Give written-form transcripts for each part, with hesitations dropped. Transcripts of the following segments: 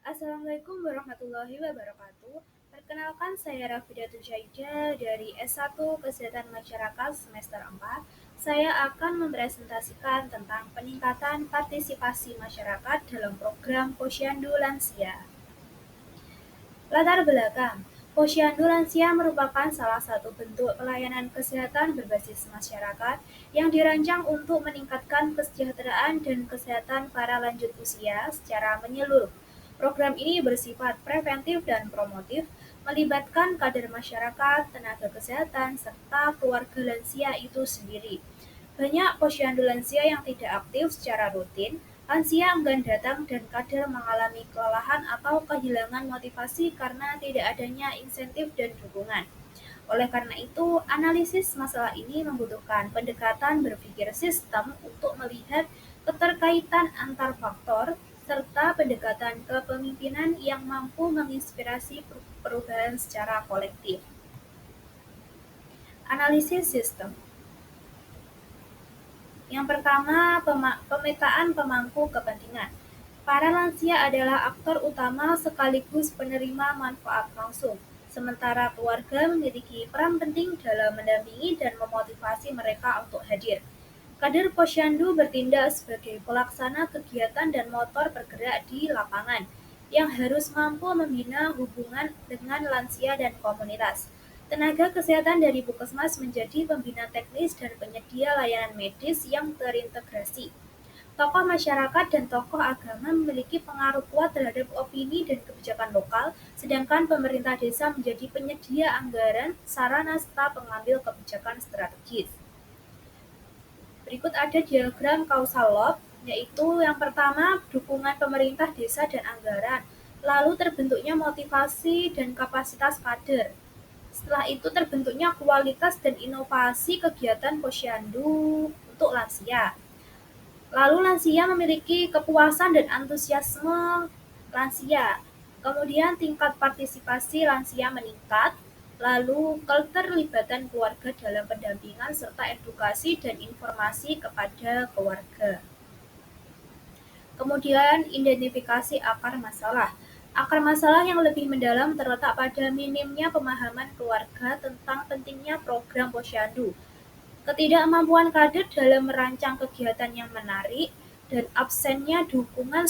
Assalamualaikum warahmatullahi wabarakatuh. Perkenalkan saya Rafidatul Jaida dari S1 Kesehatan Masyarakat semester 4. Saya akan mempresentasikan tentang peningkatan partisipasi masyarakat dalam program Posyandu Lansia. Latar belakang, Posyandu Lansia merupakan salah satu bentuk pelayanan kesehatan berbasis masyarakat yang dirancang untuk meningkatkan kesejahteraan dan kesehatan para lanjut usia secara menyeluruh. Program ini bersifat preventif dan promotif, melibatkan kader masyarakat, tenaga kesehatan, serta keluarga lansia itu sendiri. Banyak posyandu lansia yang tidak aktif secara rutin, lansia enggan datang dan kader mengalami kelelahan atau kehilangan motivasi karena tidak adanya insentif dan dukungan. Oleh karena itu, analisis masalah ini membutuhkan pendekatan berpikir sistem untuk melihat keterkaitan antar faktor serta pendekatan kepemimpinan yang mampu menginspirasi perubahan secara kolektif. Analisis sistem. Yang pertama, pemetaan pemangku kepentingan. Para lansia adalah aktor utama sekaligus penerima manfaat langsung, sementara keluarga memiliki peran penting dalam mendampingi dan memotivasi mereka untuk hadir. Kader Posyandu bertindak sebagai pelaksana kegiatan dan motor bergerak di lapangan, yang harus mampu membina hubungan dengan lansia dan komunitas. Tenaga kesehatan dari Puskesmas menjadi pembina teknis dan penyedia layanan medis yang terintegrasi. Tokoh masyarakat dan tokoh agama memiliki pengaruh kuat terhadap opini dan kebijakan lokal, sedangkan pemerintah desa menjadi penyedia anggaran, sarana, serta pengambil kebijakan strategis. Berikut ada diagram causal loop, yaitu yang pertama dukungan pemerintah desa dan anggaran, lalu terbentuknya motivasi dan kapasitas kader. Setelah itu terbentuknya kualitas dan inovasi kegiatan posyandu untuk lansia. Lalu lansia memiliki kepuasan dan antusiasme lansia. Kemudian tingkat partisipasi lansia meningkat. Lalu keterlibatan keluarga dalam pendampingan serta edukasi dan informasi kepada keluarga. Kemudian identifikasi akar masalah. Akar masalah yang lebih mendalam terletak pada minimnya pemahaman keluarga tentang pentingnya program posyandu, ketidakmampuan kader dalam merancang kegiatan yang menarik, dan absennya dukungan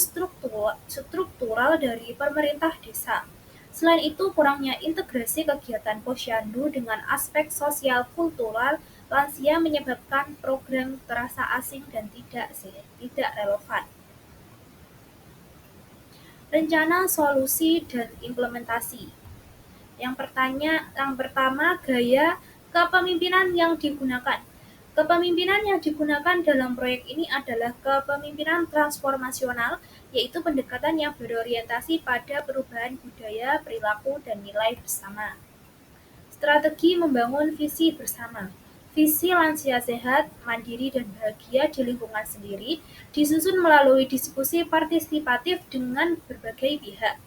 struktural dari pemerintah desa. Selain itu, kurangnya integrasi kegiatan posyandu dengan aspek sosial kultural lansia menyebabkan program terasa asing dan tidak relevan. Rencana, solusi, dan implementasi. Yang pertama, gaya kepemimpinan yang digunakan. Kepemimpinan yang digunakan dalam proyek ini adalah kepemimpinan transformasional, yaitu pendekatan yang berorientasi pada perubahan budaya, perilaku, dan nilai bersama. Strategi membangun visi bersama. Visi lansia sehat, mandiri, dan bahagia di lingkungan sendiri disusun melalui diskusi partisipatif dengan berbagai pihak.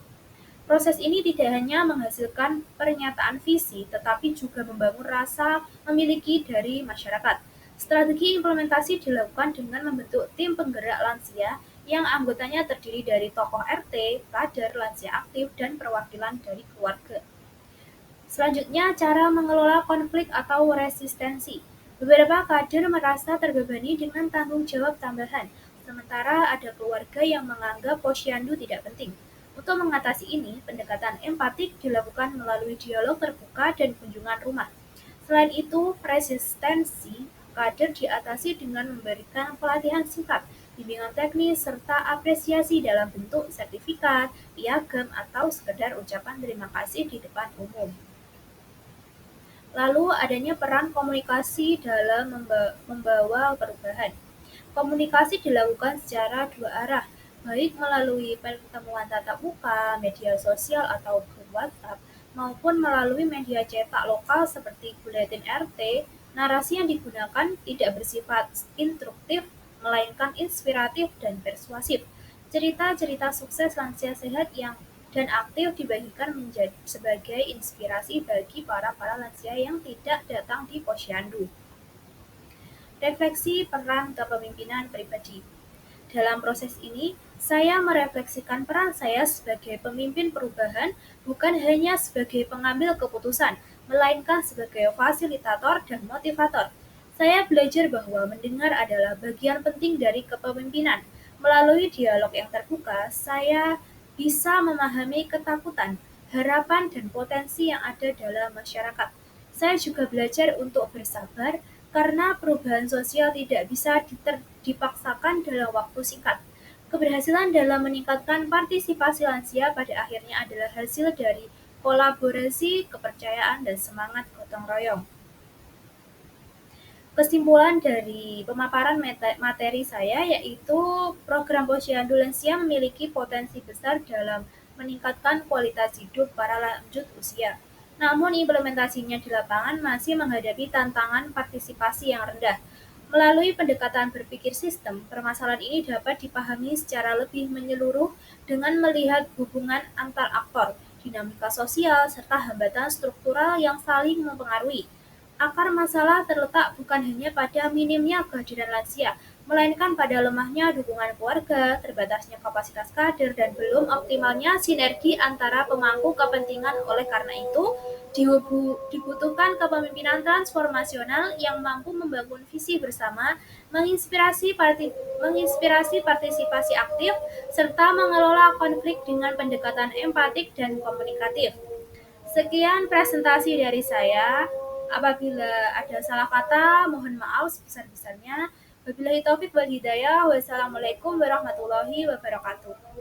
Proses ini tidak hanya menghasilkan pernyataan visi, tetapi juga membangun rasa memiliki dari masyarakat. Strategi implementasi dilakukan dengan membentuk tim penggerak lansia yang anggotanya terdiri dari tokoh RT, kader, lansia aktif, dan perwakilan dari keluarga. Selanjutnya, cara mengelola konflik atau resistensi. Beberapa kader merasa terbebani dengan tanggung jawab tambahan, sementara ada keluarga yang menganggap posyandu tidak penting. Untuk mengatasi ini, pendekatan empatik dilakukan melalui dialog terbuka dan kunjungan rumah. Selain itu, resistensi kader diatasi dengan memberikan pelatihan singkat, bimbingan teknis, serta apresiasi dalam bentuk sertifikat, piagam, atau sekedar ucapan terima kasih di depan umum. Lalu adanya peran komunikasi dalam membawa perubahan. Komunikasi dilakukan secara dua arah, baik melalui pertemuan tatap muka, media sosial atau grup WhatsApp, maupun melalui media cetak lokal seperti buletin RT. Narasi yang digunakan tidak bersifat instruktif, melainkan inspiratif dan persuasif. Cerita-cerita sukses lansia sehat yang dan aktif dibagikan menjadi sebagai inspirasi bagi para lansia yang tidak datang di posyandu. Refleksi peran kepemimpinan pribadi. Dalam proses ini, saya merefleksikan peran saya sebagai pemimpin perubahan bukan hanya sebagai pengambil keputusan, melainkan sebagai fasilitator dan motivator. Saya belajar bahwa mendengar adalah bagian penting dari kepemimpinan. Melalui dialog yang terbuka, saya bisa memahami ketakutan, harapan, dan potensi yang ada dalam masyarakat. Saya juga belajar untuk bersabar karena perubahan sosial tidak bisa dipaksakan dalam waktu singkat. Keberhasilan dalam meningkatkan partisipasi lansia pada akhirnya adalah hasil dari kolaborasi, kepercayaan, dan semangat gotong royong. Kesimpulan dari pemaparan materi saya yaitu program Posyandu Lansia memiliki potensi besar dalam meningkatkan kualitas hidup para lanjut usia. Namun implementasinya di lapangan masih menghadapi tantangan partisipasi yang rendah. Melalui pendekatan berpikir sistem, permasalahan ini dapat dipahami secara lebih menyeluruh dengan melihat hubungan antar aktor, dinamika sosial, serta hambatan struktural yang saling mempengaruhi. Akar masalah terletak bukan hanya pada minimnya kehadiran lansia, melainkan pada lemahnya dukungan keluarga, terbatasnya kapasitas kader, dan belum optimalnya sinergi antara pemangku kepentingan. Oleh karena itu, dibutuhkan kepemimpinan transformasional yang mampu membangun visi bersama, menginspirasi partisipasi aktif, serta mengelola konflik dengan pendekatan empatik dan komunikatif. Sekian presentasi dari saya. Apabila ada salah kata, mohon maaf sebesar-besarnya. Wabillahi taufik wal hidayah. Wassalamualaikum warahmatullahi wabarakatuh.